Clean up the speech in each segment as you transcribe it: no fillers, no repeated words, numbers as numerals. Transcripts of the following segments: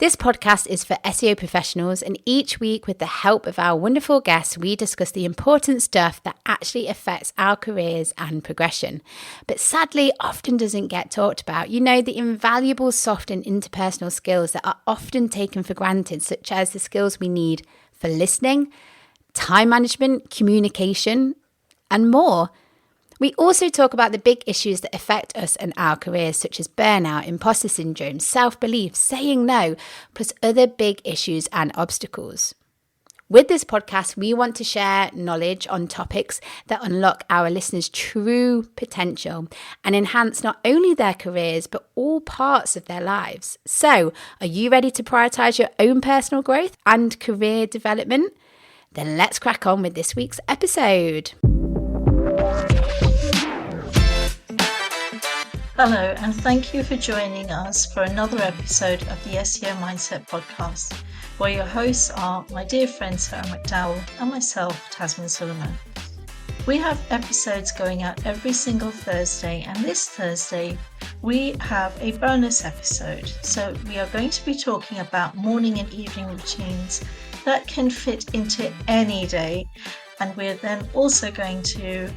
This podcast is for SEO professionals, and each week, with the help of our wonderful guests, we discuss the important stuff that actually affects our careers and progression, but sadly often doesn't get talked about. You know, the invaluable soft and interpersonal skills that are often taken for granted, such as the skills we need for listening, time management, communication, and more. We also talk about the big issues that affect us and our careers, such as burnout, imposter syndrome, self-belief, saying no, plus other big issues and obstacles. With this podcast, we want to share knowledge on topics that unlock our listeners' true potential and enhance not only their careers, but all parts of their lives. So, are you ready to prioritize your own personal growth and career development? Then let's crack on with this week's episode. Hello, and thank you for joining us for another episode of the SEO Mindset podcast, where your hosts are my dear friend Sarah McDowell and myself, Tazmin Suleman. We have episodes going out every single Thursday, and this Thursday we have a bonus episode. So we are going to be talking about morning and evening routines that can fit into any day, and we're then also going to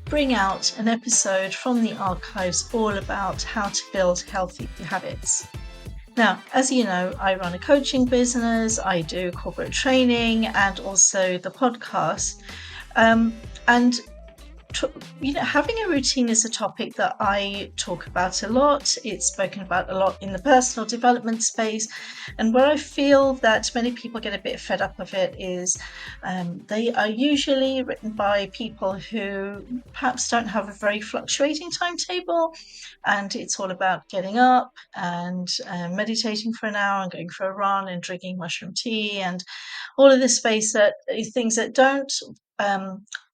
bring out an episode from the archives all about how to build healthy habits. Now, as you know, I run a coaching business, I do corporate training and also the podcast. Having a routine is a topic that I talk about a lot. It's spoken about a lot in the personal development space. And where I feel that many people get a bit fed up of it is they are usually written by people who perhaps don't have a very fluctuating timetable. And it's all about getting up and meditating for an hour and going for a run and drinking mushroom tea and all of this space that things that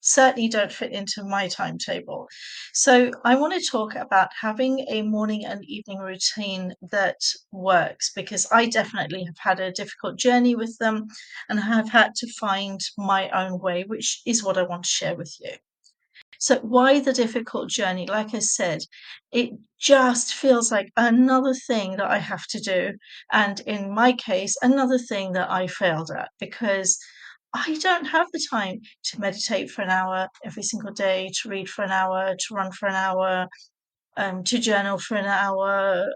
certainly don't fit into my timetable. So I want to talk about having a morning and evening routine that works, because I definitely have had a difficult journey with them and have had to find my own way, which is what I want to share with you. So why the difficult journey? Like I said, it just feels like another thing that I have to do. And in my case, another thing that I failed at, because I don't have the time to meditate for an hour every single day, to read for an hour, to run for an hour, to journal for an hour,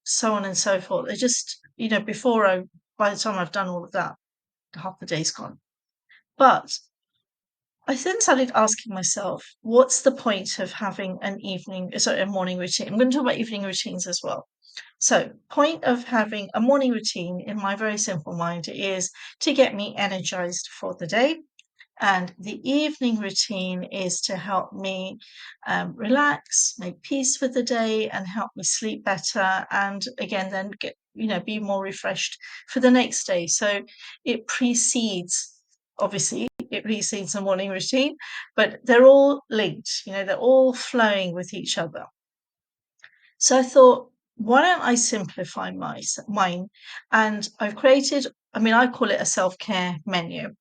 so on and so forth. It just, by the time I've done all of that, half the day's gone. But I then started asking myself, what's the point of having a morning routine? I'm going to talk about evening routines as well. So, point of having a morning routine in my very simple mind is to get me energized for the day. And the evening routine is to help me relax, make peace with the day, and help me sleep better. And again, then be more refreshed for the next day. So it precedes, obviously, it precedes the morning routine, but they're all linked. They're all flowing with each other. So I thought, why don't I simplify mine? And I've created, I call it a self-care menu.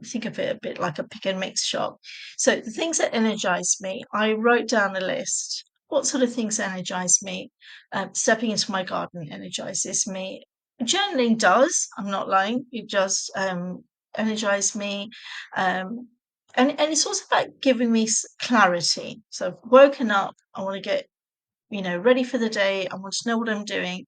Think of it a bit like a pick and mix shop. So the things that energize me, I wrote down a list. What sort of things energize me? Stepping into my garden energizes me. Journaling does, I'm not lying, it just energize me. And it's also about giving me clarity. So I've woken up, I want to get ready for the day. I want to know what I'm doing.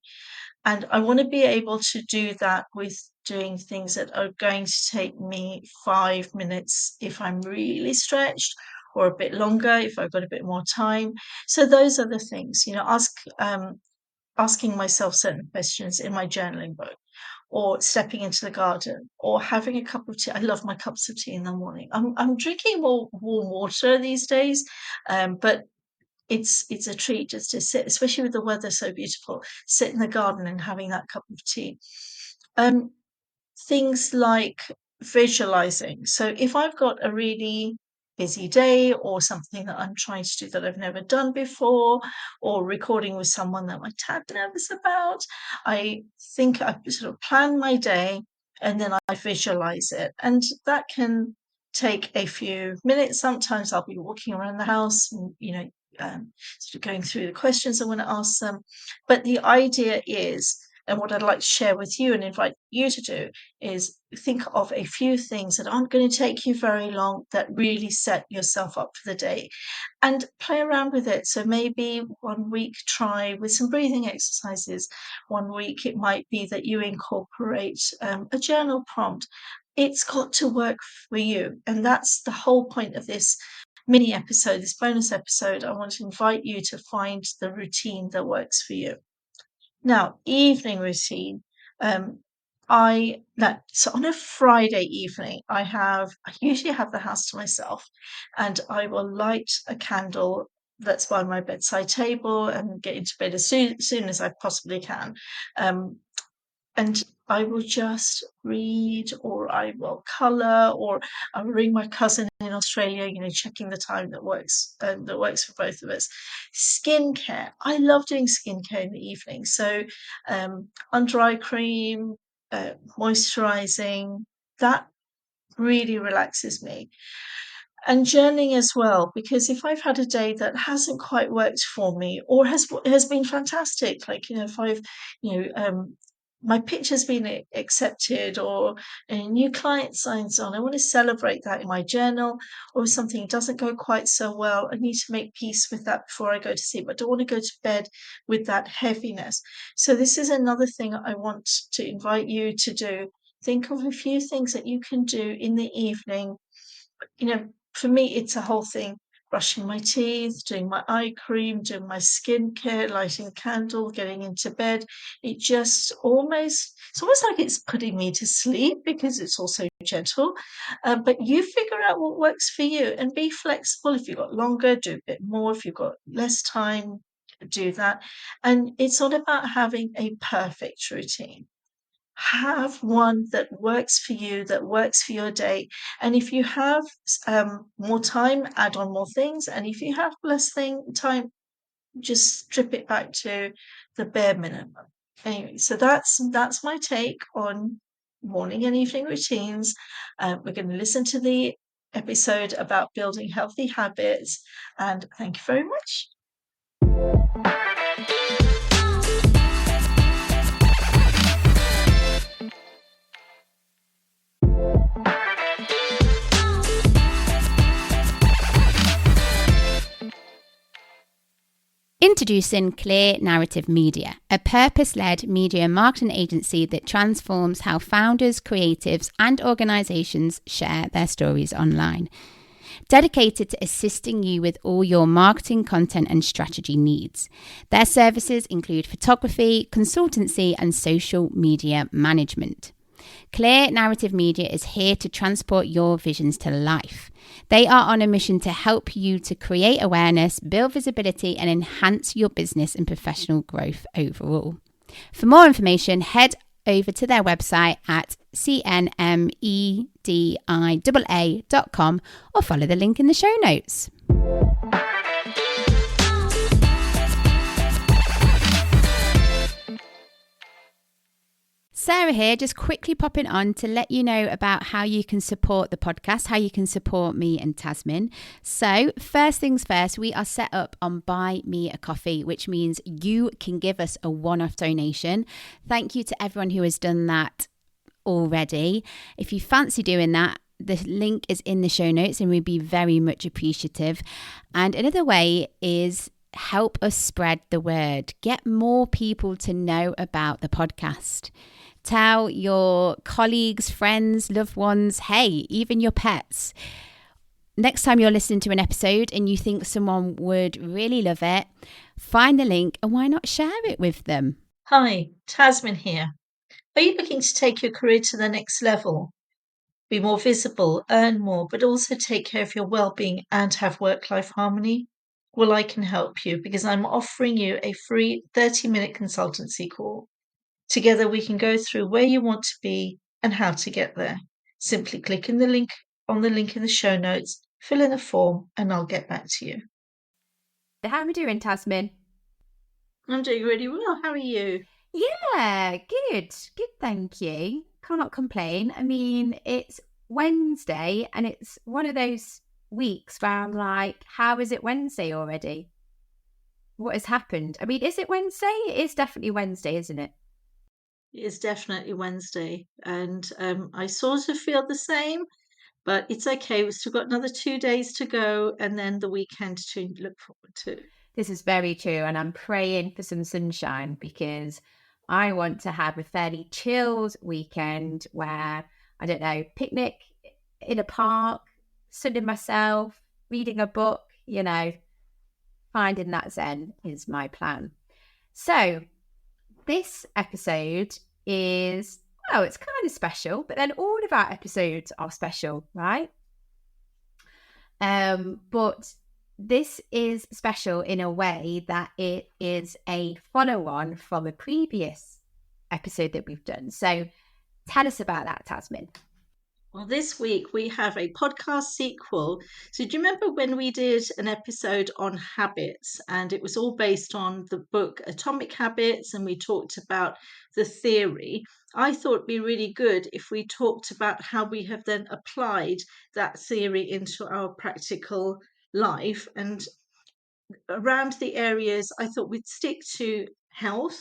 And I want to be able to do that with doing things that are going to take me 5 minutes if I'm really stretched, or a bit longer if I've got a bit more time. So those are the things, asking myself certain questions in my journaling book, or stepping into the garden, or having a cup of tea. I love my cups of tea in the morning. I'm drinking more warm water these days, but it's a treat just to sit, especially with the weather so beautiful, sit in the garden and having that cup of tea. Things like visualizing. So if I've got a really busy day, or something that I'm trying to do that I've never done before, or recording with someone that I'm a tad nervous about, I think I sort of plan my day and then I visualize it. And that can take a few minutes. Sometimes I'll be walking around the house and, sort of going through the questions I want to ask them. But the idea is, and what I'd like to share with you and invite you to do, is think of a few things that aren't going to take you very long that really set yourself up for the day and play around with it. So maybe one week try with some breathing exercises. One week it might be that you incorporate a journal prompt. It's got to work for you. And that's the whole point of this mini episode, this bonus episode. I want to invite you to find the routine that works for you. Now, evening routine. Um, so on a Friday evening, I usually have the house to myself, and I will light a candle that's by my bedside table and get into bed as soon as I possibly can. Um, and I will just read, or I will colour, or I'll ring my cousin in Australia, checking the time that works for both of us. Skincare. I love doing skincare in the evening. So under eye cream, moisturising, that really relaxes me. And journaling as well, because if I've had a day that hasn't quite worked for me or has been fantastic, like, if I've, you know, my picture's been accepted or a new client signs on, I want to celebrate that in my journal. Or if something doesn't go quite so well, I need to make peace with that before I go to sleep. I don't want to go to bed with that heaviness. So this is another thing I want to invite you to do. Think of a few things that you can do in the evening. For me, it's a whole thing. Brushing my teeth, doing my eye cream, doing my skincare, lighting a candle, getting into bed. It's almost like it's putting me to sleep because it's also gentle. But you figure out what works for you and be flexible. If you've got longer, do a bit more. If you've got less time, do that. And it's not about having a perfect routine. Have one that works for you, that works for your day. And if you have more time, add on more things. And if you have less time, just strip it back to the bare minimum. Anyway, so that's my take on morning and evening routines. We're going to listen to the episode about building healthy habits. And thank you very much. Introducing Clear Narrative Media, a purpose-led media marketing agency that transforms how founders, creatives, and organizations share their stories online. Dedicated to assisting you with all your marketing, content, and strategy needs. Their services include photography, consultancy, and social media management. Clear Narrative Media is here to transport your visions to life. They are on a mission to help you to create awareness, build visibility, and enhance your business and professional growth overall. For more information, head over to their website at cnmediaa.com or follow the link in the show notes. Sarah here, just quickly popping on to let you know about how you can support the podcast, how you can support me and Tazmin. So first things first, we are set up on Buy Me a Coffee, which means you can give us a one-off donation. Thank you to everyone who has done that already. If you fancy doing that, the link is in the show notes and we'd be very much appreciative. And another way is help us spread the word. Get more people to know about the podcast. Tell your colleagues, friends, loved ones, hey, even your pets. Next time you're listening to an episode and you think someone would really love it, find the link and why not share it with them? Hi, Tazmin here. Are you looking to take your career to the next level? Be more visible, earn more, but also take care of your well-being and have work-life harmony? Well, I can help you because I'm offering you a free 30-minute consultancy call. Together, we can go through where you want to be and how to get there. Simply click on the link in the show notes, fill in a form, and I'll get back to you. How are we doing, Tazmin? I'm doing really well. How are you? Yeah, good. Good, thank you. Cannot complain. I mean, it's Wednesday and it's one of those weeks where I'm like, how is it Wednesday already? what has happened. I mean, is it Wednesday? It is definitely Wednesday, isn't it? It is definitely Wednesday, and I sort of feel the same, but it's okay. We've still got another 2 days to go, and then the weekend to look forward to. This is very true. And I'm praying for some sunshine because I want to have a fairly chilled weekend where, I don't know, picnic in a park, sunning myself, reading a book, finding that zen is my plan. So this episode is, well, it's kind of special, but then all of our episodes are special, right? But this is special in a way that it is a follow-on from a previous episode that we've done. So tell us about that, Tazmin. Well, this week we have a podcast sequel. So, do you remember when we did an episode on habits and it was all based on the book Atomic Habits and we talked about the theory? I thought it'd be really good if we talked about how we have then applied that theory into our practical life. And around the areas, I thought we'd stick to health,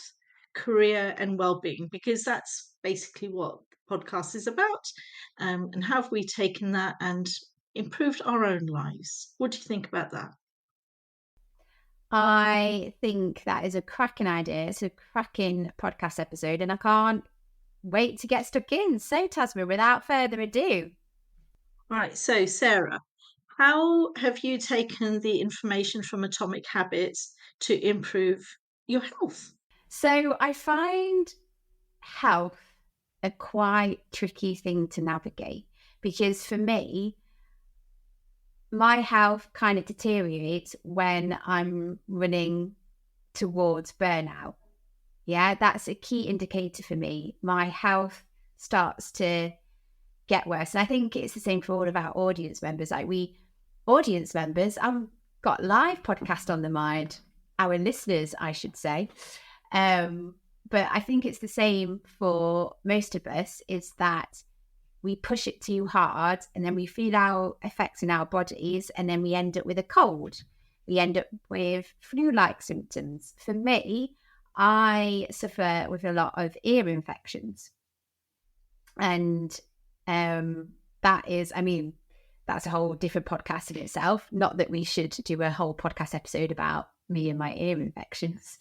career, and well-being because that's basically what the podcast is about. And how have we taken that and improved our own lives? What do you think about that? I think that is a cracking idea. It's a cracking podcast episode, and I can't wait to get stuck in. So, Tasmin, without further ado. Right, so Sarah, how have you taken the information from Atomic Habits to improve your health? So, I find health a quite tricky thing to navigate because for me, my health kind of deteriorates when I'm running towards burnout. Yeah, that's a key indicator for me. My health starts to get worse. And I think it's the same for all of our audience members. Audience members, I've got live podcast on the mind, our listeners, I should say. But I think it's the same for most of us, is that we push it too hard and then we feel our effects in our bodies and then we end up with a cold. We end up with flu-like symptoms. For me, I suffer with a lot of ear infections. And that is, that's a whole different podcast in itself. Not that we should do a whole podcast episode about me and my ear infections.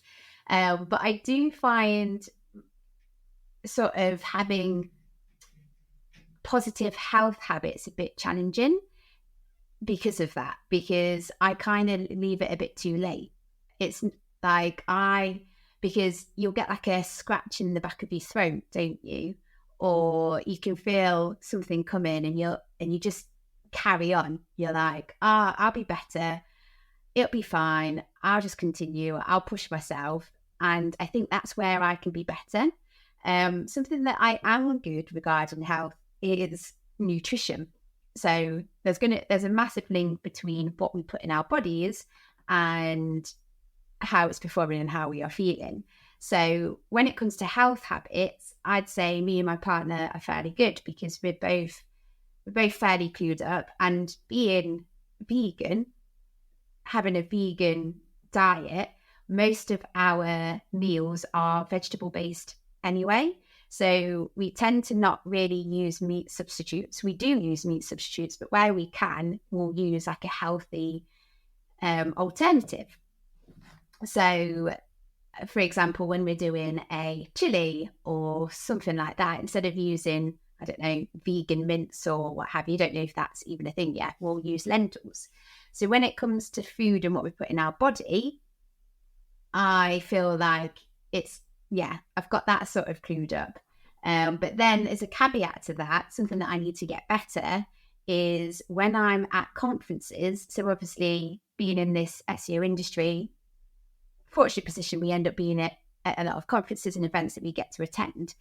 But I do find sort of having positive health habits a bit challenging because of that, because I kind of leave it a bit too late. It's like because you'll get like a scratch in the back of your throat, don't you? Or you can feel something coming and you just carry on. You're like, I'll be better. It'll be fine. I'll just continue. I'll push myself. And I think that's where I can be better. Something that I am good regarding health is nutrition. So there's a massive link between what we put in our bodies and how it's performing and how we are feeling. So when it comes to health habits, I'd say me and my partner are fairly good because we're both fairly clued up, and being vegan, having a vegan diet, most of our meals are vegetable based anyway. So we tend to not really use meat substitutes. We do use meat substitutes, but where we can, we'll use like a healthy alternative. So, for example, when we're doing a chili or something like that, instead of using, I don't know, vegan mince or what have you, don't know if that's even a thing yet, we'll use lentils. So when it comes to food and what we put in our body, I feel like I've got that sort of clued up. But then as a caveat to that, something that I need to get better is when I'm at conferences. So obviously being in this SEO industry, fortunate position, we end up being at a lot of conferences and events that we get to attend.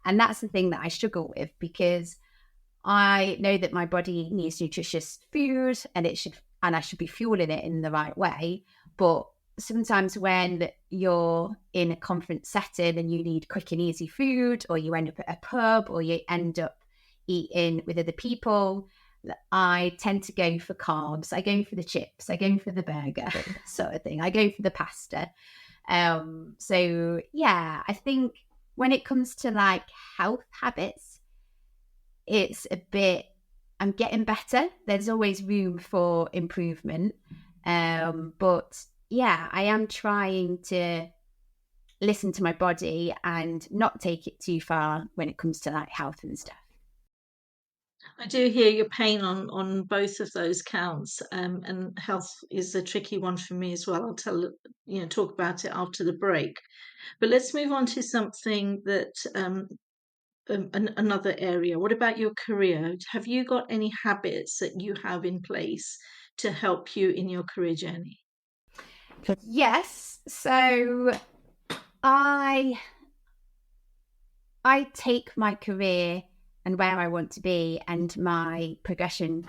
And that's the thing that I struggle with, because I know that my body needs nutritious food and I should be fueling it in the right way. But sometimes when you're in a conference setting and you need quick and easy food, or you end up at a pub, or you end up eating with other people, I tend to go for carbs. I go for the chips. I go for the burger sort of thing. I go for the pasta. So yeah, I think when it comes to like health habits, it's a bit, I'm getting better. There's always room for improvement. But yeah, I am trying to listen to my body and not take it too far when it comes to like health and stuff. I do hear your pain on both of those counts, and health is a tricky one for me as well. Talk about it after the break. But let's move on to something that another area. What about your career? Have you got any habits that you have in place to help you in your career journey? Yes. So I take my career and where I want to be and my progression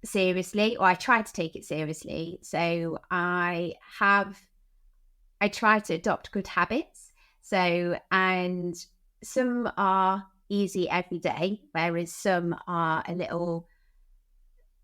seriously, or I try to take it seriously. So I try to adopt good habits. So, and some are easy every day, whereas some are a little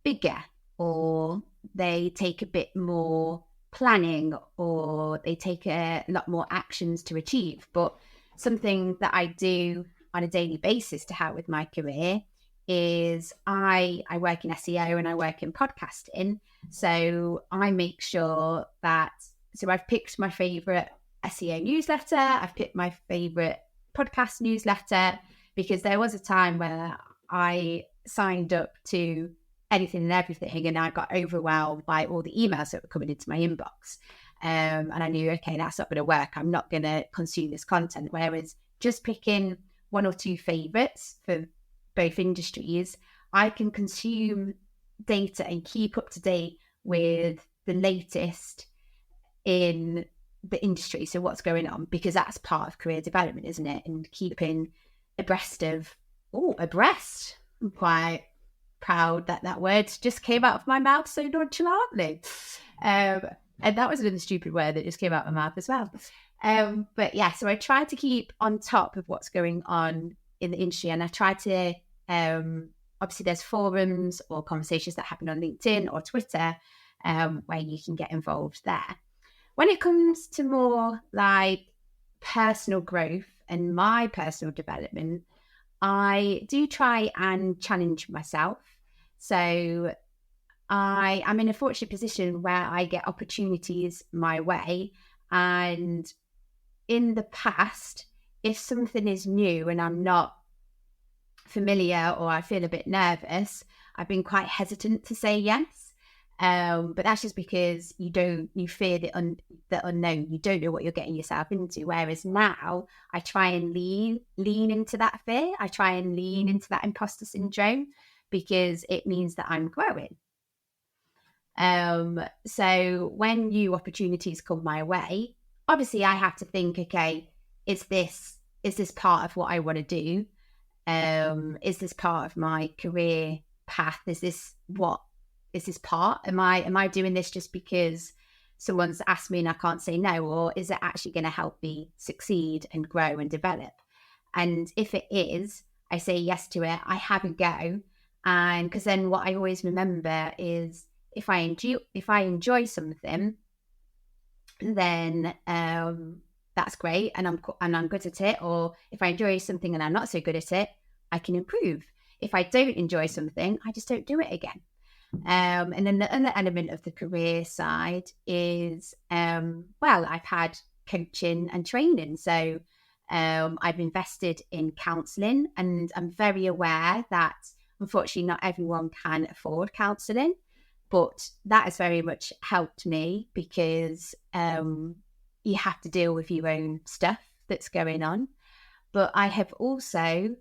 bigger, or they take a bit more planning, or they take a lot more actions to achieve. But something that I do on a daily basis to help with my career is I work in SEO and I work in podcasting. So I make sure that, so I've picked my favorite SEO newsletter, I've picked my favorite podcast newsletter, because there was a time where I signed up to anything and everything, and I got overwhelmed by all the emails that were coming into my inbox. And I knew, okay, that's not going to work. I'm not going to consume this content. Whereas just picking one or two favorites for both industries, I can consume data and keep up to date with the latest in the industry. So what's going on, because that's part of career development, isn't it? And keeping abreast of, abreast. I'm quite proud that word just came out of my mouth so nonchalantly. And that was another stupid word that just came out of my mouth as well. But yeah, so I try to keep on top of what's going on in the industry, and I try to, obviously there's forums or conversations that happen on LinkedIn or Twitter, where you can get involved there. When it comes to more like personal growth and my personal development, I do try and challenge myself. So I'm in a fortunate position where I get opportunities my way. And in the past, if something is new and I'm not familiar or I feel a bit nervous, I've been quite hesitant to say yes. But that's just because you fear the unknown. You don't know what you're getting yourself into. Whereas now I try and lean into that fear. I try and lean into that imposter syndrome, because it means that I'm growing. So when new opportunities come my way, obviously I have to think, okay, is this part of what I want to do? Is this part of my career path? Is this part? Am I doing this just because someone's asked me and I can't say no? Or is it actually going to help me succeed and grow and develop? And if it is, I say yes to it. I have a go. And because then what I always remember is, if I enjoy something, then that's great, and I'm good at it. Or if I enjoy something and I'm not so good at it, I can improve. If I don't enjoy something, I just don't do it again. And then the other element of the career side is, I've had coaching and training. So I've invested in counselling, and I'm very aware that unfortunately not everyone can afford counselling. But that has very much helped me, because you have to deal with your own stuff that's going on. But I have also,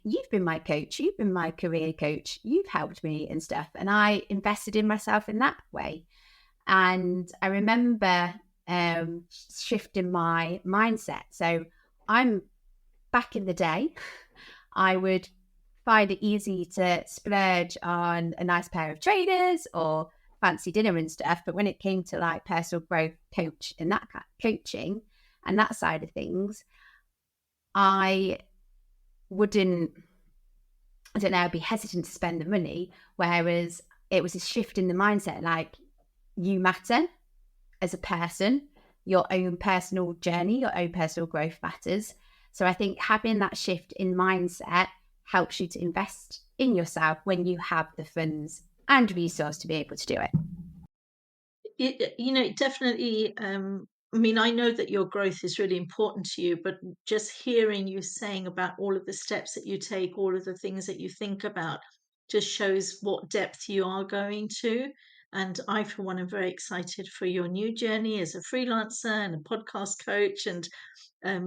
you've been my coach, you've been my career coach, you've helped me and stuff. And I invested in myself in that way. And I remember shifting my mindset. So I'm back in the day, I would find it easy to splurge on a nice pair of trainers or fancy dinner and stuff. But when it came to like personal growth coaching and that side of things, I wouldn't I don't know, I'd be hesitant to spend the money. Whereas it was a shift in the mindset, like, you matter as a person, your own personal journey, your own personal growth matters. So I think having that shift in mindset helps you to invest in yourself when you have the funds and resource to be able to do it. It definitely, I mean, I know that your growth is really important to you, but just hearing you saying about all of the steps that you take, all of the things that you think about, just shows what depth you are going to. And I, for one, am very excited for your new journey as a freelancer and a podcast coach. And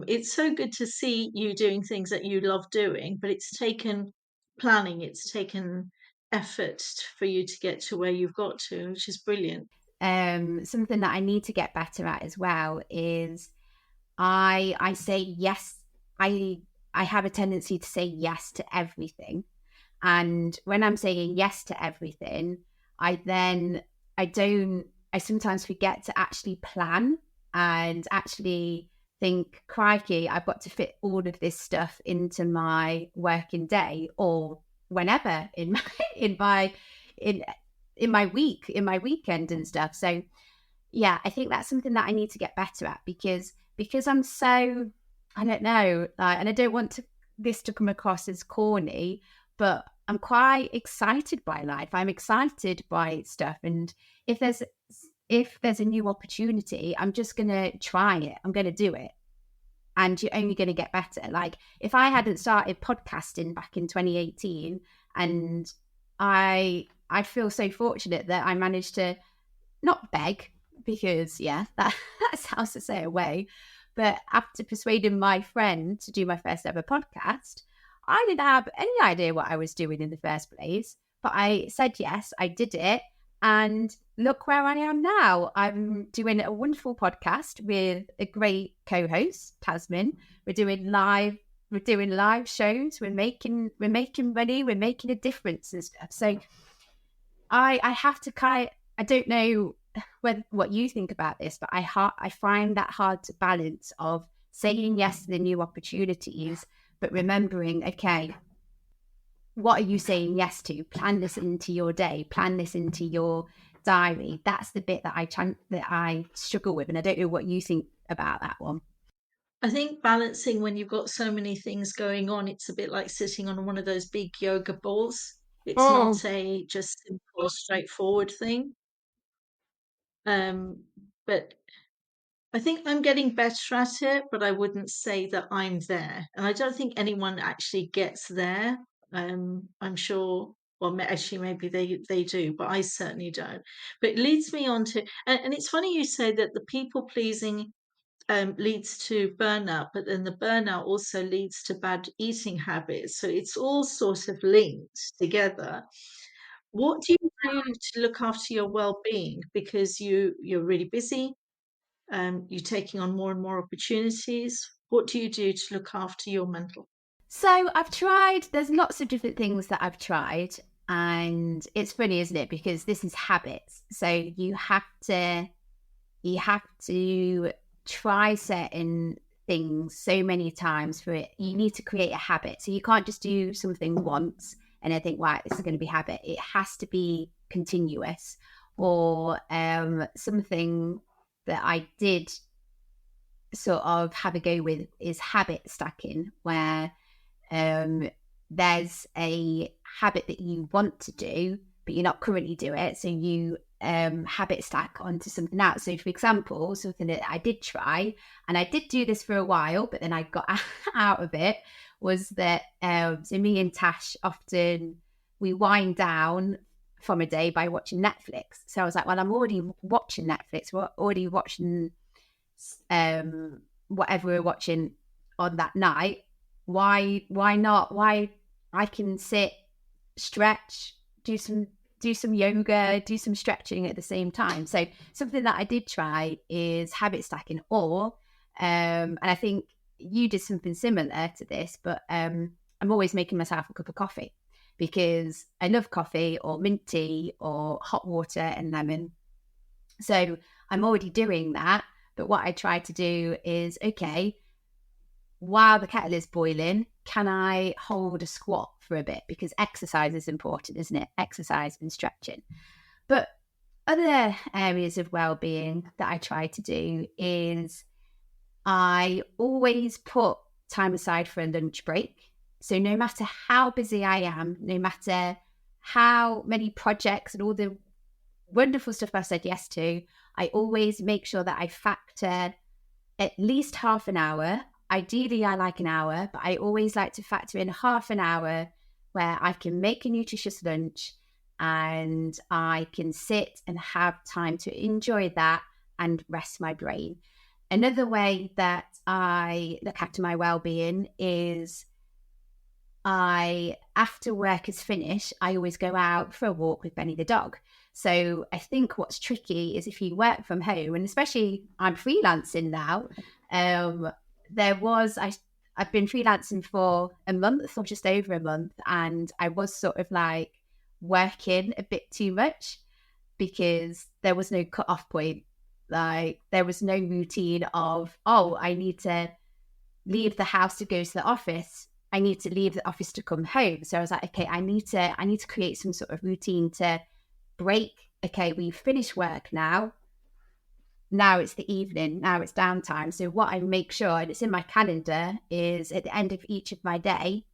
it's so good to see you doing things that you love doing, but it's taken planning, it's taken effort for you to get to where you've got to, which is brilliant. Something that I need to get better at as well is I say yes. I have a tendency to say yes to everything. And when I'm saying yes to everything, I sometimes forget to actually plan and actually think, crikey, I've got to fit all of this stuff into my working day or whenever in my in in my week, in my weekend and stuff. So yeah, I think that's something that I need to get better at because I'm so, I don't know, and I don't want this to come across as corny, but I'm quite excited by life. I'm excited by stuff, and if there's a new opportunity, I'm just gonna try it. I'm gonna do it, and you're only gonna get better. Like if I hadn't started podcasting back in 2018, and I feel so fortunate that I managed to not beg, because yeah, that sounds to say away. But after persuading my friend to do my first ever podcast, I didn't have any idea what I was doing in the first place. But I said yes, I did it. And look where I am now. I'm doing a wonderful podcast with a great co-host, Tazmin. We're doing live shows. We're making money. We're making a difference and stuff. So I have to I don't know what you think about this, but I find that hard to balance of saying yes to the new opportunities, but remembering, okay, what are you saying yes to? Plan this into your day, plan this into your diary. That's the bit that I struggle with, and I don't know what you think about that one. I think balancing when you've got so many things going on, it's a bit like sitting on one of those big yoga balls. It's not a just simple, straightforward thing. But I think I'm getting better at it, but I wouldn't say that I'm there. And I don't think anyone actually gets there. I'm sure, well, actually, maybe they do, but I certainly don't. But it leads me on to, and it's funny you say that the people pleasing leads to burnout, but then the burnout also leads to bad eating habits. So it's all sort of linked together. What do you do to look after your well-being? Because you're really busy, you're taking on more and more opportunities. What do you do to look after your mental? So I've tried, there's lots of different things that I've tried. And it's funny, isn't it? Because this is habits. So you have to try certain things so many times for it. You need to create a habit. So you can't just do something once and I think, right, this is going to be habit. It has to be continuous. Or something that I did sort of have a go with is habit stacking, where there's a habit that you want to do, but you're not currently doing it. So you habit stack onto something else. So for example, something that I did try, and I did do this for a while, but then I got out of it, was that so me and Tash often, we wind down from a day by watching Netflix. So I was like, well, I'm already watching Netflix. We're already watching whatever we're watching on that night. Why not? Why I can sit, stretch, do some yoga, do some stretching at the same time. So something that I did try is habit stacking, or and I think you did something similar to this, but I'm always making myself a cup of coffee because I love coffee or mint tea or hot water and lemon. So I'm already doing that. But what I try to do is, okay, while the kettle is boiling, can I hold a squat for a bit? Because exercise is important, isn't it? Exercise and stretching. But other areas of well-being that I try to do is I always put time aside for a lunch break. So no matter how busy I am, no matter how many projects and all the wonderful stuff I've said yes to, I always make sure that I factor at least half an hour. Ideally, I like an hour, but I always like to factor in half an hour where I can make a nutritious lunch and I can sit and have time to enjoy that and rest my brain. Another way that I look after my well-being is after work is finished, I always go out for a walk with Benny the dog. So I think what's tricky is if you work from home, and especially I'm freelancing now. I've been freelancing for a month or just over a month, and I was sort of like working a bit too much because there was no cut-off point. Like there was no routine of, oh, I need to leave the house to go to the office. I need to leave the office to come home. So I was like, okay, I need to create some sort of routine to break. Okay, we've finished work now. Now it's the evening. Now it's downtime. So what I make sure, and it's in my calendar, is at the end of each of my day,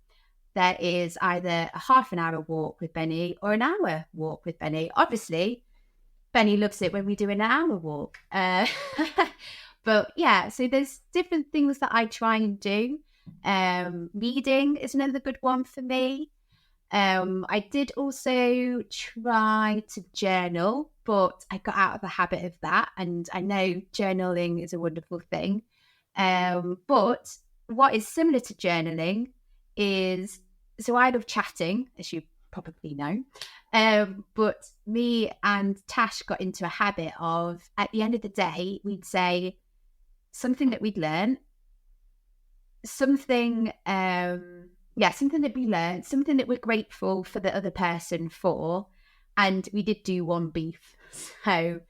there is either a half an hour walk with Benny or an hour walk with Benny. Obviously, Benny loves it when we do an hour walk. But yeah, so there's different things that I try and do. Reading is another good one for me. I did also try to journal, but I got out of the habit of that. And I know journaling is a wonderful thing. But what is similar to journaling is, so I love chatting, as you probably know. But me and Tash got into a habit of, at the end of the day, we'd say something that we'd learned, something that we learned, something that we're grateful for the other person for. And we did do one beef. So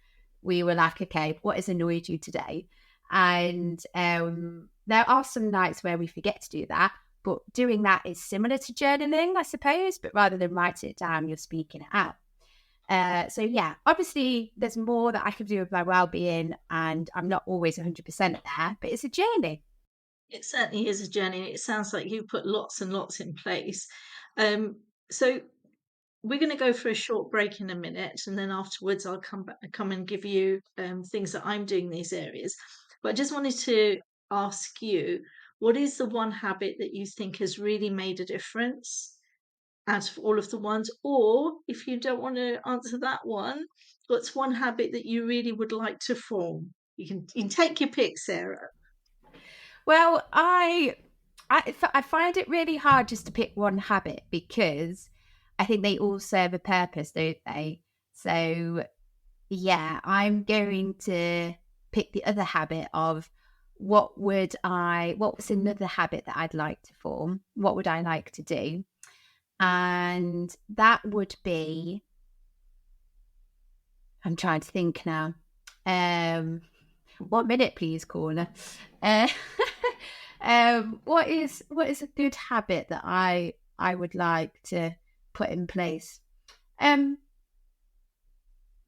we were like, okay, what has annoyed you today? And there are some nights where we forget to do that, but doing that is similar to journaling, I suppose, but rather than writing it down, you're speaking it out. So yeah, obviously there's more that I can do with my well-being, and I'm not always 100% there, but it's a journey. It certainly is a journey. It sounds like you put lots and lots in place. So we're going to go for a short break in a minute, and then afterwards I'll come and give you things that I'm doing in these areas. But I just wanted to ask you, what is the one habit that you think has really made a difference out of all of the ones? Or if you don't want to answer that one, what's one habit that you really would like to form? You can take your pick, Sarah. Well, I find it really hard just to pick one habit because I think they all serve a purpose, don't they? So yeah, I'm going to pick the other habit of what was another habit that I'd like to form? What would I like to do? And that would be, I'm trying to think now. 1 minute, please, Corner. What is a good habit that I would like to put in place? I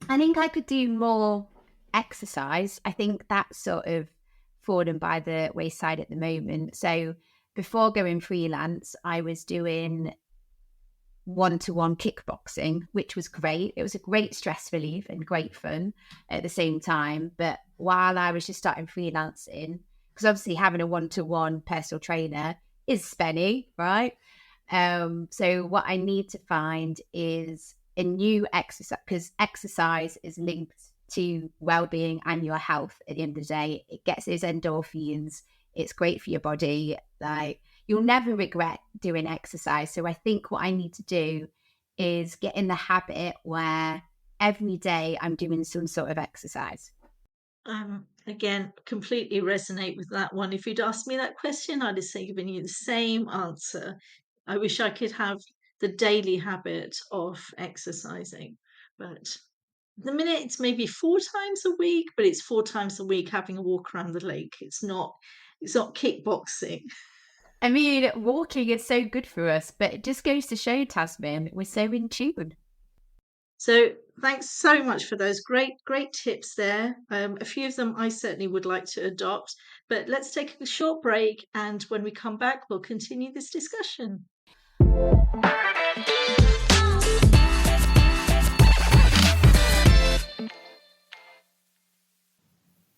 think I could do more exercise. I think that's sort of fallen by the wayside at the moment. So before going freelance, I was doing one-to-one kickboxing, which was great. It was a great stress relief and great fun at the same time. But while I was just starting freelancing, because obviously having a one-to-one personal trainer is spenny, right? So what I need to find is a new exercise, because exercise is linked to well-being and your health at the end of the day. It gets those endorphins. It's great for your body. Like, you'll never regret doing exercise. So I think what I need to do is get in the habit where every day I'm doing some sort of exercise. Again, completely resonate with that one. If you'd asked me that question, I'd have given you the same answer. I wish I could have the daily habit of exercising, but the minute it's maybe 4 times a week, but it's 4 times a week having a walk around the lake. It's not kickboxing. I mean, walking is so good for us, but it just goes to show, Tasmin, we're so in tune. So thanks so much for those great tips there. A few of them I certainly would like to adopt, but let's take a short break, and when we come back, we'll continue this discussion.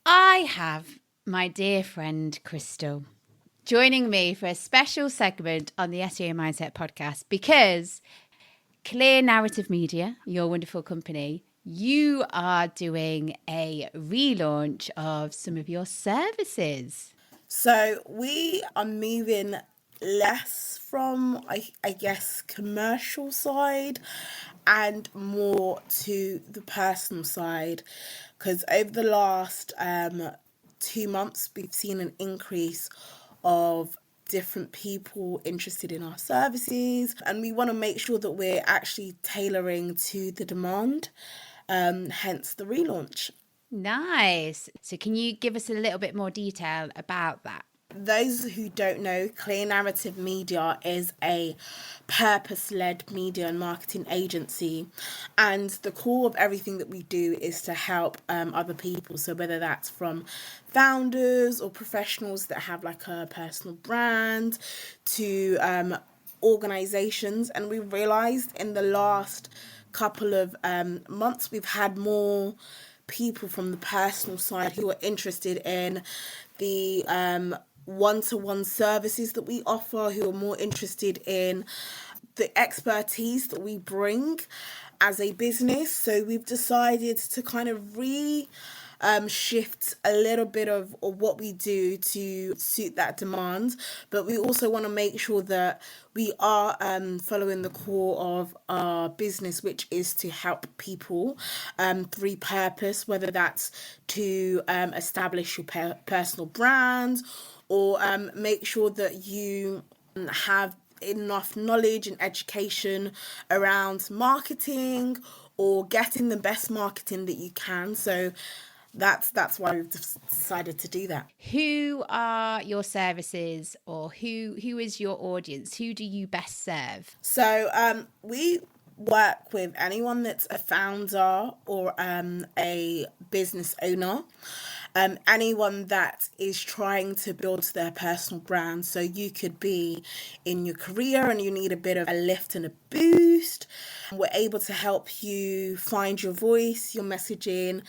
I have my dear friend Crystal joining me for a special segment on the SEO Mindset podcast because Clear Narrative Media, your wonderful company, you are doing a relaunch of some of your services. So we are moving less from, I guess, commercial side and more to the personal side, because over the last 2 months we've seen an increase of different people interested in our services, and we want to make sure that we're actually tailoring to the demand, hence the relaunch. Nice. So can you give us a little bit more detail about that? Those who don't know, Clear Narrative Media is a purpose-led media and marketing agency, and the core of everything that we do is to help other people. So whether that's from founders or professionals that have like a personal brand to organizations, and we've realized in the last couple of months we've had more people from the personal side who are interested in the one-to-one services that we offer, who are more interested in the expertise that we bring as a business. So we've decided to kind of shift a little bit of what we do to suit that demand, but we also want to make sure that we are following the core of our business, which is to help people through purpose, whether that's to establish your personal brand or make sure that you have enough knowledge and education around marketing or getting the best marketing that you can. So that's why we've decided to do that. Who are your services, or who is your audience? Who do you best serve? So we work with anyone that's a founder or a business owner, anyone that is trying to build their personal brand. So you could be in your career and you need a bit of a lift and a boost. We're able to help you find your voice, your messaging,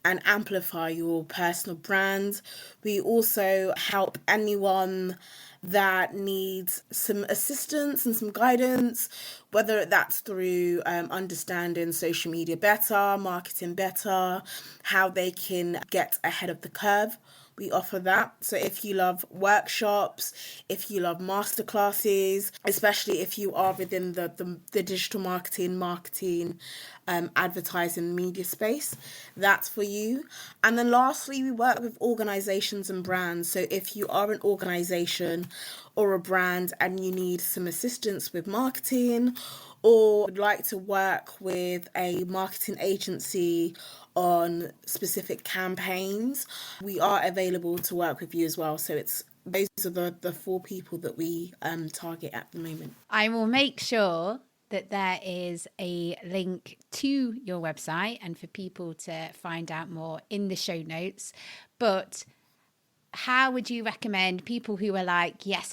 and amplify your personal brand. We also help anyone that needs some assistance and some guidance, whether that's through understanding social media better, marketing better, how they can get ahead of the curve. We offer that. So if you love workshops, if you love masterclasses, especially if you are within the digital marketing, advertising media space, that's for you. And then lastly, we work with organizations and brands. So if you are an organization or a brand and you need some assistance with marketing, or would like to work with a marketing agency on specific campaigns, we are available to work with you as well. So those are the 4 people that we target at the moment. I will make sure that there is a link to your website and for people to find out more in the show notes. But how would you recommend people who are like, yes,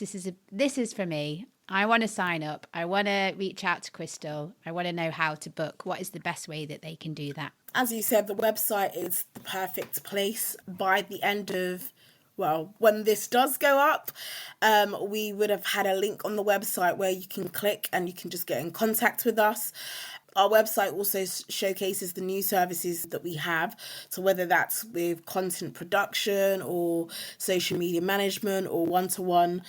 this is for me, I want to sign up, I want to reach out to Crystal, I want to know how to book? What is the best way that they can do that? As you said, the website is the perfect place. By the end of, when this does go up, we would have had a link on the website where you can click and you can just get in contact with us. Our website also showcases the new services that we have. So whether that's with content production or social media management or one-to-one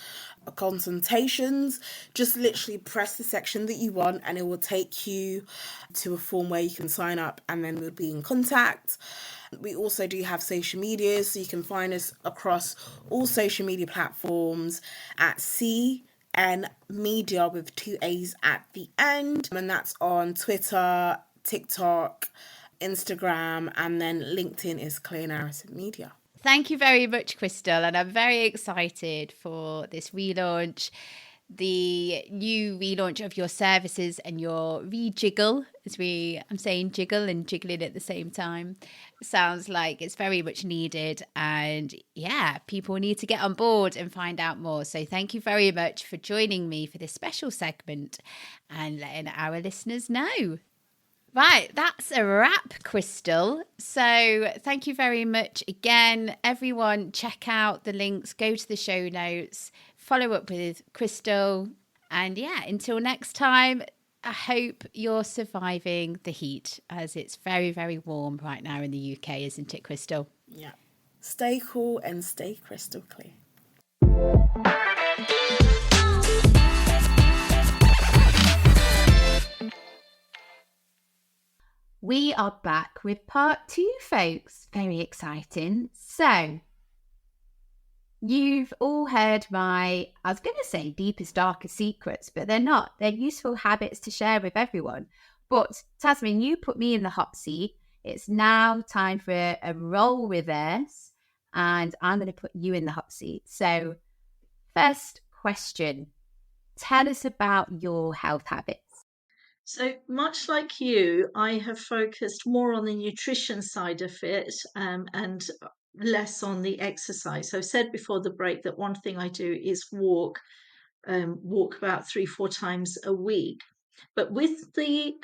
consultations, just literally press the section that you want and it will take you to a form where you can sign up and then we'll be in contact. We also do have social media, so you can find us across all social media platforms at CN Media with 2 A's at the end, and that's on Twitter, TikTok, Instagram, and then LinkedIn is Clear Narrative Media. Thank you very much, Crystal. And I'm very excited for this relaunch, the new relaunch of your services and your rejiggle, I'm saying jiggle and jiggling at the same time. Sounds like it's very much needed. And yeah, people need to get on board and find out more. So thank you very much for joining me for this special segment and letting our listeners know. Right, that's a wrap, Crystal. So thank you very much again. Everyone, check out the links, go to the show notes, follow up with Crystal. And yeah, until next time, I hope you're surviving the heat, as it's very, very warm right now in the UK, isn't it, Crystal? Yeah. Stay cool and stay crystal clear. We are back with part 2, folks. Very exciting. So, you've all heard my, I was going to say deepest, darkest secrets, but they're not. They're useful habits to share with everyone. But Tazmin, you put me in the hot seat. It's now time for a role reverse, and I'm going to put you in the hot seat. So, first question, tell us about your health habits. So much like you, I have focused more on the nutrition side of it and less on the exercise. So I said before the break that one thing I do is walk about 3-4 times a week. But with the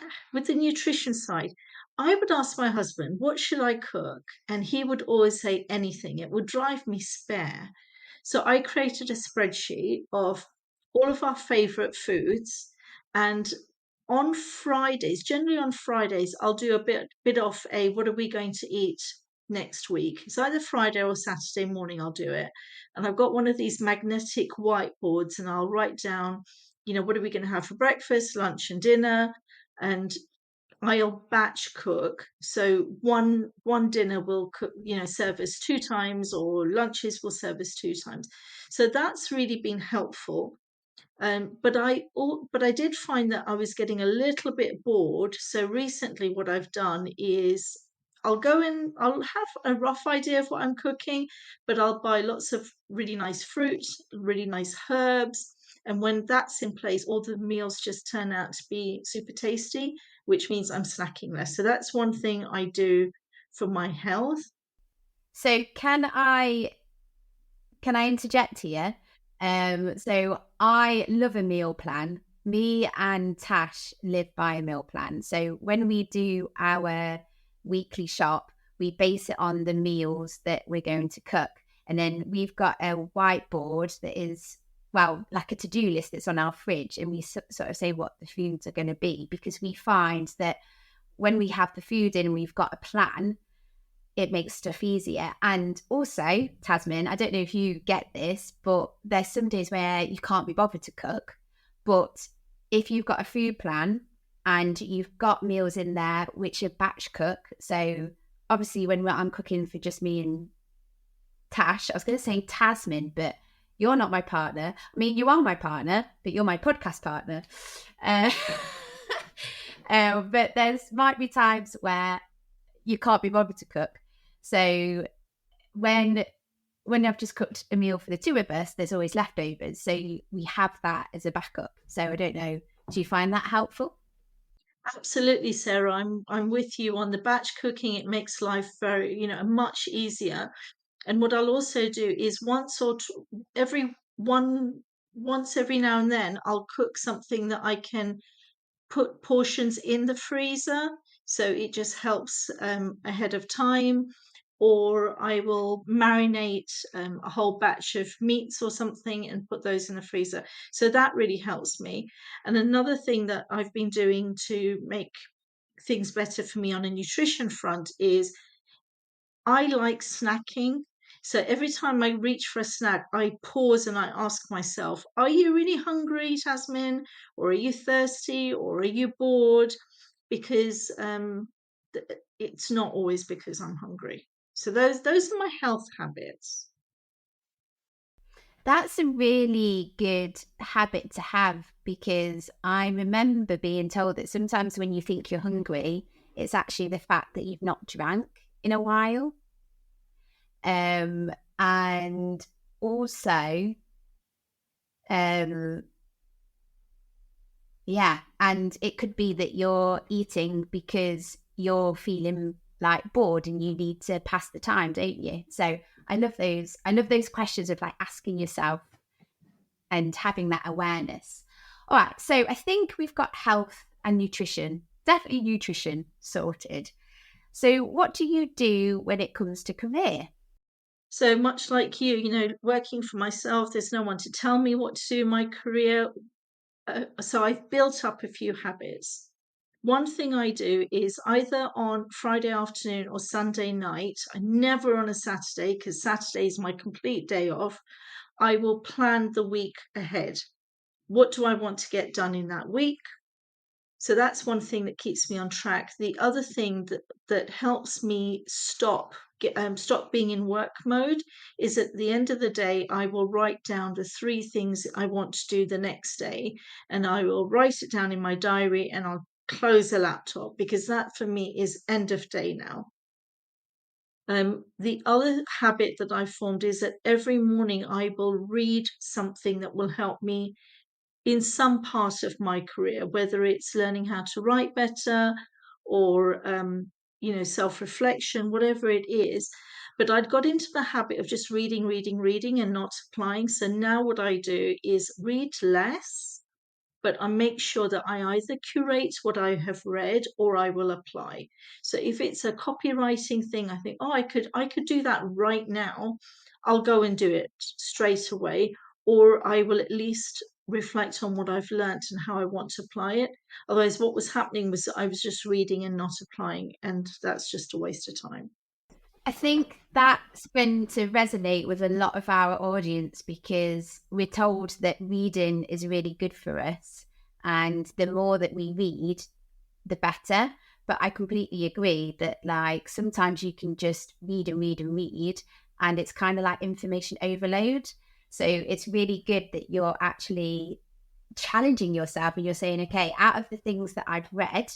nutrition side, I would ask my husband, what should I cook? And he would always say anything. It would drive me spare. So I created a spreadsheet of all of our favorite foods, and on Fridays, generally on Fridays, I'll do a bit of a what are we going to eat next week. It's either Friday or Saturday morning I'll do it. And I've got one of these magnetic whiteboards, and I'll write down, what are we going to have for breakfast, lunch, and dinner? And I'll batch cook. So one dinner will cook, serve us 2 times, or lunches will serve us 2 times. So that's really been helpful. But I did find that I was getting a little bit bored. So recently, what I've done is I'll go in, I'll have a rough idea of what I'm cooking, but I'll buy lots of really nice fruit, really nice herbs. And when that's in place, all the meals just turn out to be super tasty, which means I'm snacking less. So that's one thing I do for my health. So can I interject here? So I love a meal plan. Me and Tash live by a meal plan. So when we do our weekly shop, we base it on the meals that we're going to cook. And then we've got a whiteboard that is, well, like a to-do list that's on our fridge. And we sort of say what the foods are going to be, because we find that when we have the food in and we've got a plan, it makes stuff easier. And also, Tazmin, I don't know if you get this, but there's some days where you can't be bothered to cook. But if you've got a food plan and you've got meals in there which are batch cook, so obviously when I'm cooking for just me and Tash, I was going to say Tazmin, but you're not my partner. I mean, you are my partner, but you're my podcast partner. But there's might be times where you can't be bothered to cook. So when I've just cooked a meal for the 2 of us, there's always leftovers. So we have that as a backup. So I don't know, do you find that helpful? Absolutely, Sarah. I'm with you on the batch cooking. It makes life very, much easier. And what I'll also do is once every now and then, I'll cook something that I can put portions in the freezer, so it just helps ahead of time. Or I will marinate a whole batch of meats or something and put those in the freezer. So that really helps me. And another thing that I've been doing to make things better for me on a nutrition front is I like snacking. So every time I reach for a snack, I pause and I ask myself, are you really hungry, Tazmin? Or are you thirsty? Or are you bored? Because it's not always because I'm hungry. So those are my health habits. That's a really good habit to have, because I remember being told that sometimes when you think you're hungry, it's actually the fact that you've not drank in a while. And also, yeah, and it could be that you're eating because you're feeling like bored and you need to pass the time, don't you? So I love those questions of like asking yourself and having that awareness. All right, so I think we've got health and nutrition, definitely nutrition sorted. So what do you do when it comes to career? So much like you, working for myself, there's no one to tell me what to do in my career. So I've built up a few habits. One thing I do is either on Friday afternoon or Sunday night, never on a Saturday, because Saturday is my complete day off, I will plan the week ahead. What do I want to get done in that week? So that's one thing that keeps me on track. The other thing that helps me stop being in work mode is at the end of the day, I will write down the 3 things I want to do the next day, and I will write it down in my diary, and I'll close the laptop, because that for me is end of day now. The other habit that I formed is that every morning I will read something that will help me in some part of my career, whether it's learning how to write better or, self-reflection, whatever it is. But I'd got into the habit of just reading and not applying. So now what I do is read less, but I make sure that I either curate what I have read or I will apply. So if it's a copywriting thing, I think, oh, I could do that right now. I'll go and do it straight away, or I will at least reflect on what I've learnt and how I want to apply it. Otherwise, what was happening was that I was just reading and not applying, and that's just a waste of time. I think that's going to resonate with a lot of our audience because we're told that reading is really good for us. And the more that we read, the better. But I completely agree that like sometimes you can just read and read and read, and it's kind of like information overload. So it's really good that you're actually challenging yourself and you're saying, okay, out of the things that I've read,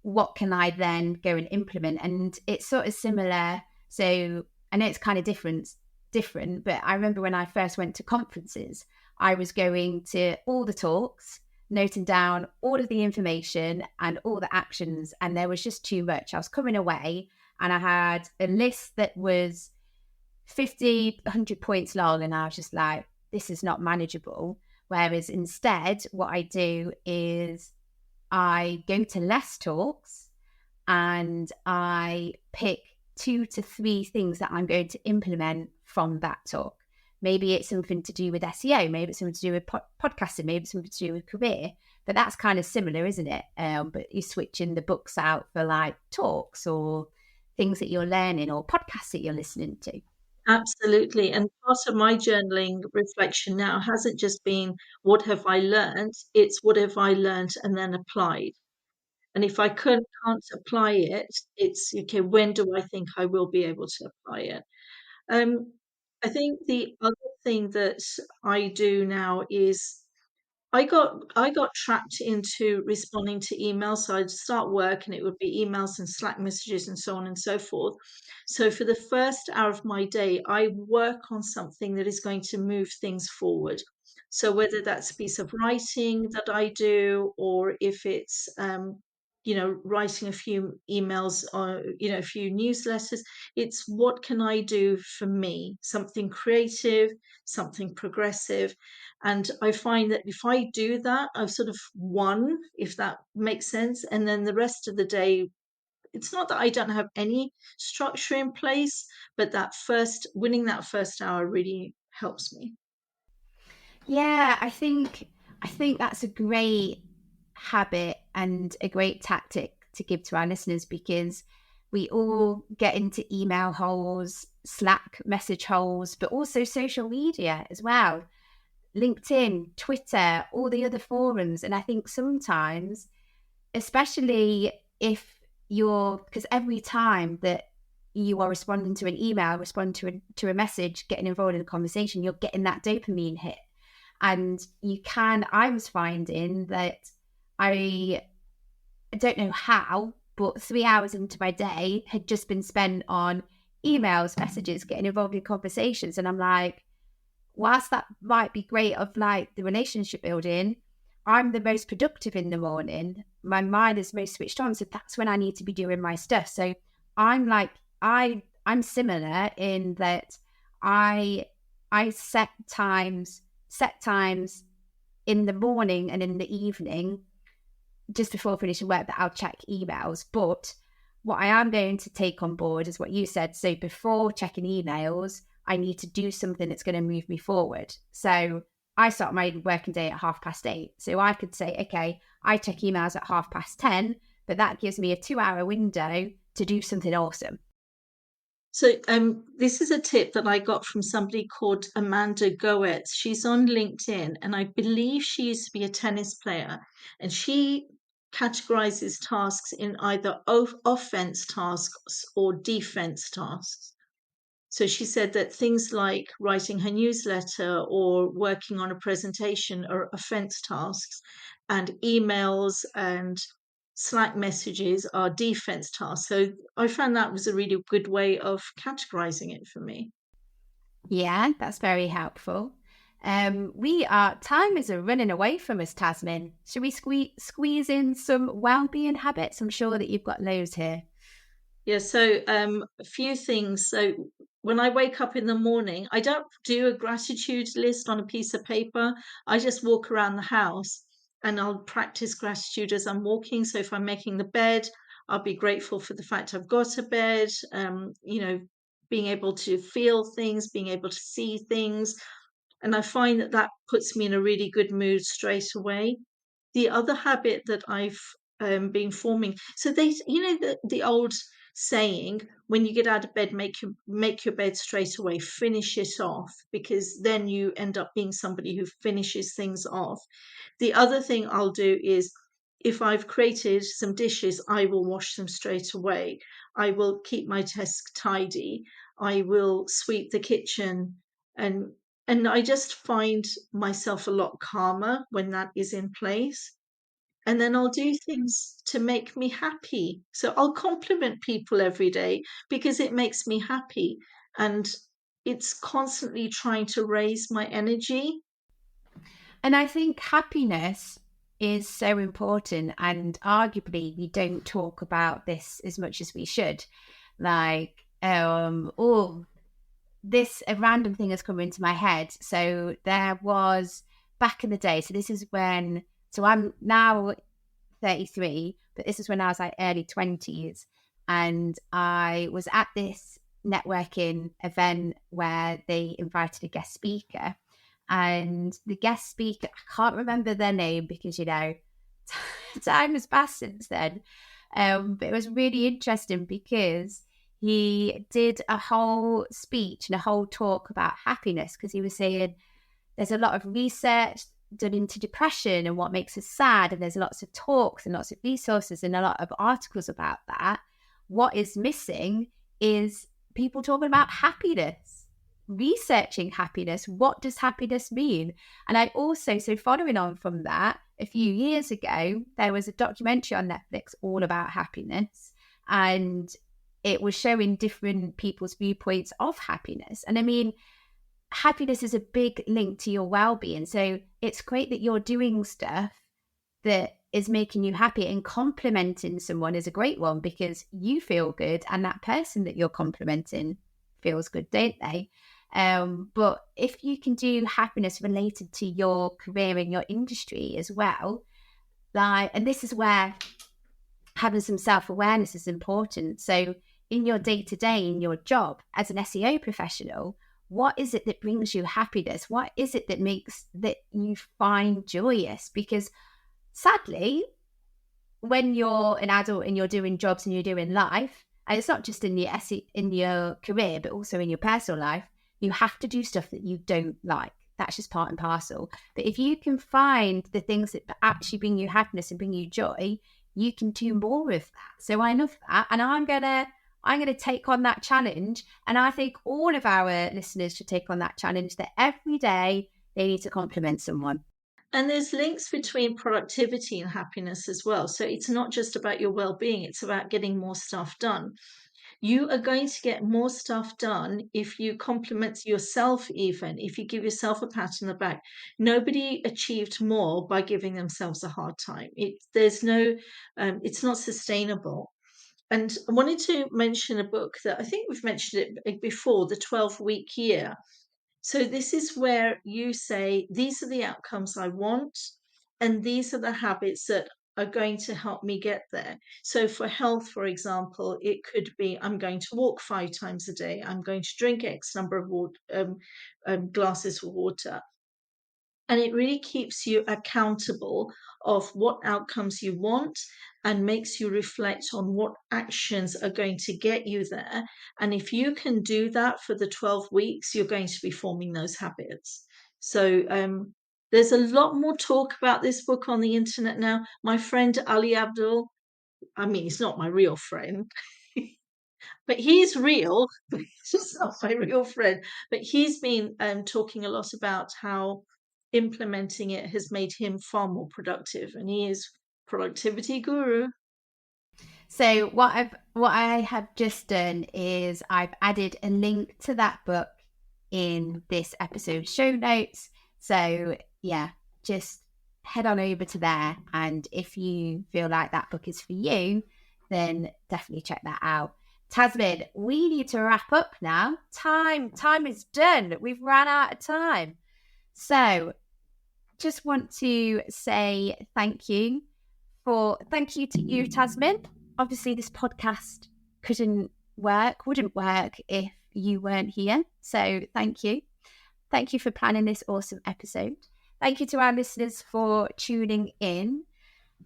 what can I then go and implement? And it's sort of similar. So I know it's kind of different, but I remember when I first went to conferences, I was going to all the talks, noting down all of the information and all the actions, and there was just too much. I was coming away and I had a list that was 50, 100 points long, and I was just like, this is not manageable. Whereas instead, what I do is I go to less talks and I pick 2 to 3 things that I'm going to implement from that talk. Maybe it's something to do with SEO, maybe it's something to do with podcasting, maybe it's something to do with career, but that's kind of similar, isn't it? But you're switching the books out for like talks or things that you're learning or podcasts that you're listening to. Absolutely. And part of my journaling reflection now hasn't just been what have I learned, it's what have I learned and then applied. And if I can't apply it, it's okay, when do I think I will be able to apply it? I think the other thing that I do now is I got trapped into responding to emails. So I'd start work and it would be emails and Slack messages and so on and so forth. So for the first hour of my day, I work on something that is going to move things forward. So whether that's a piece of writing that I do, or if it's writing a few emails or a few newsletters, it's what can I do for me? Something creative, something progressive. And I find that if I do that, I've sort of won, if that makes sense. And then the rest of the day, it's not that I don't have any structure in place, but winning that first hour really helps me. Yeah, I think that's a great habit and a great tactic to give to our listeners because we all get into email holes, Slack message holes, but also social media as well. LinkedIn, Twitter, all the other forums. And I think sometimes, especially if because every time that you are responding to an email, responding to a message, getting involved in a conversation, you're getting that dopamine hit. And I was finding that I don't know how, but 3 hours into my day had just been spent on emails, messages, getting involved in conversations. And I'm like, whilst that might be great of like the relationship building, I'm the most productive in the morning. My mind is most switched on. So that's when I need to be doing my stuff. So I'm like, I'm similar in that I set times in the morning and in the evening just before finishing work that I'll check emails. But what I am going to take on board is what you said. So before checking emails, I need to do something that's going to move me forward. So I start my working day at 8:30. So I could say, okay, I check emails at 10:30, but that gives me a 2-hour window to do something awesome. So this is a tip that I got from somebody called Amanda Goetz. She's on LinkedIn, and I believe she used to be a tennis player, and she categorizes tasks in either offense tasks or defense tasks. So she said that things like writing her newsletter or working on a presentation are offense tasks, and emails and Slack messages are defense tasks. So I found that was a really good way of categorizing it for me. Yeah, that's very helpful. Time is running away from us, Tazmin. Should we squeeze in some well-being habits? I'm sure that you've got loads here. Yeah, so a few things. So when I wake up in the morning, I don't do a gratitude list on a piece of paper. I just walk around the house and I'll practice gratitude as I'm walking. So if I'm making the bed, I'll be grateful for the fact I've got a bed, being able to feel things, being able to see things. And I find that that puts me in a really good mood straight away. The other habit that I've been forming, so the old saying, when you get out of bed, make your bed straight away, finish it off, because then you end up being somebody who finishes things off. The other thing I'll do is, if I've created some dishes, I will wash them straight away. I will keep my desk tidy. I will sweep the kitchen, and I just find myself a lot calmer when that is in place. And then I'll do things to make me happy. So I'll compliment people every day because it makes me happy. And it's constantly trying to raise my energy. And I think happiness is so important, and arguably we don't talk about this as much as we should. Like, a random thing has come into my head. So there was back in the day. So I'm now 33, but this is when I was like early 20s. And I was at this networking event where they invited a guest speaker. And the guest speaker, I can't remember their name because, time has passed since then. But it was really interesting because he did a whole speech and a whole talk about happiness, because he was saying there's a lot of research done into depression and what makes us sad, and there's lots of talks and lots of resources and a lot of articles about that. What is missing is people talking about happiness, researching happiness. What does happiness mean? And I also, so following on from that, a few years ago, there was a documentary on Netflix all about happiness, and it was showing different people's viewpoints of happiness. And I mean, happiness is a big link to your well-being. So it's great that you're doing stuff that is making you happy, and complimenting someone is a great one because you feel good and that person that you're complimenting feels good, don't they? But if you can do happiness related to your career and your industry as well, and this is where having some self-awareness is important. So in your day-to-day, in your job as an SEO professional, what is it that brings you happiness? What is it that makes that you find joyous? Because sadly, when you're an adult and you're doing jobs and you're doing life, and it's not just in your career, but also in your personal life, you have to do stuff that you don't like. That's just part and parcel. But if you can find the things that actually bring you happiness and bring you joy, you can do more of that. So I love that. And I'm gonna take on that challenge. And I think all of our listeners should take on that challenge, that every day they need to compliment someone. And there's links between productivity and happiness as well. So it's not just about your well-being, it's about getting more stuff done. You are going to get more stuff done if you compliment yourself, even if you give yourself a pat on the back. Nobody achieved more by giving themselves a hard time. It's not sustainable. And I wanted to mention a book that I think we've mentioned it before, The 12-Week Year. So this is where you say, these are the outcomes I want, and these are the habits that are going to help me get there. So for health, for example, it could be, I'm going to walk 5 times a day. I'm going to drink X number of glasses of water. And it really keeps you accountable of what outcomes you want and makes you reflect on what actions are going to get you there. And if you can do that for the 12 weeks, you're going to be forming those habits. So there's a lot more talk about this book on the internet now. My friend Ali Abdul, I mean, he's not my real friend, but he's real. He's not my real friend. But he's been talking a lot about how implementing it has made him far more productive, and he is productivity guru. So what I have just done is I've added a link to that book in this episode show notes. So yeah, just head on over to there, and if you feel like that book is for you, then definitely check that out. Tazmin, we need to wrap up now. Time is done. We've run out of time. So just want to say thank you to you, Tazmin. Obviously, this podcast wouldn't work if you weren't here. So thank you. Thank you for planning this awesome episode. Thank you to our listeners for tuning in.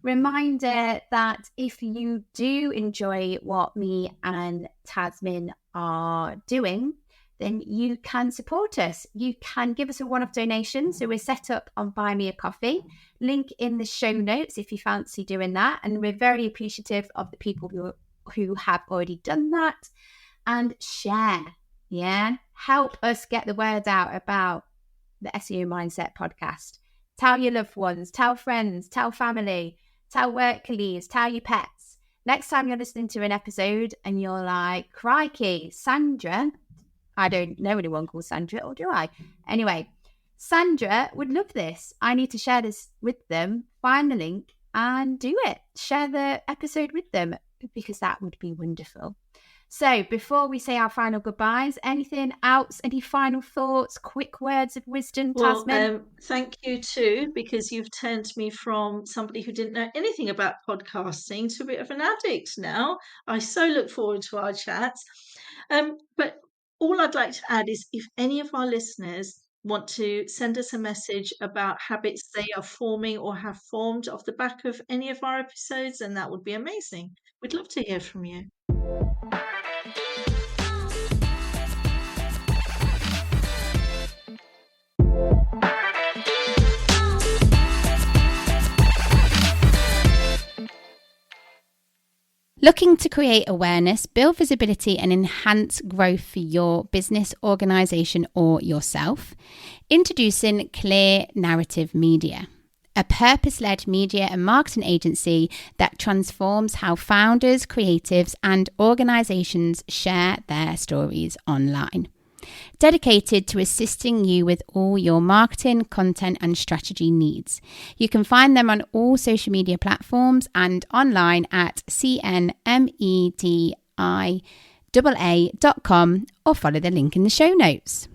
Reminder that if you do enjoy what me and Tazmin are doing, then you can support us. You can give us a one-off donation. So we're set up on Buy Me a Coffee. Link in the show notes if you fancy doing that. And we're very appreciative of the people who have already done that. And share, help us get the word out about the SEO Mindset podcast. Tell your loved ones, tell friends, tell family, tell work colleagues, tell your pets. Next time you're listening to an episode and you're like, crikey, Sandra, I don't know anyone called Sandra, or do I? Anyway, Sandra would love this. I need to share this with them. Find the link and do it. Share the episode with them, because that would be wonderful. So before we say our final goodbyes, anything else? Any final thoughts? Quick words of wisdom, Tazmin? Well, thank you too, because you've turned me from somebody who didn't know anything about podcasting to a bit of an addict now. I so look forward to our chats. But all I'd like to add is, if any of our listeners want to send us a message about habits they are forming or have formed off the back of any of our episodes, then that would be amazing. We'd love to hear from you. Looking to create awareness, build visibility, and enhance growth for your business, organization, or yourself? Introducing Clear Narrative Media, a purpose-led media and marketing agency that transforms how founders, creatives, and organizations share their stories online. Dedicated to assisting you with all your marketing, content, and strategy needs. You can find them on all social media platforms and online at cnmediaa.com, or follow the link in the show notes.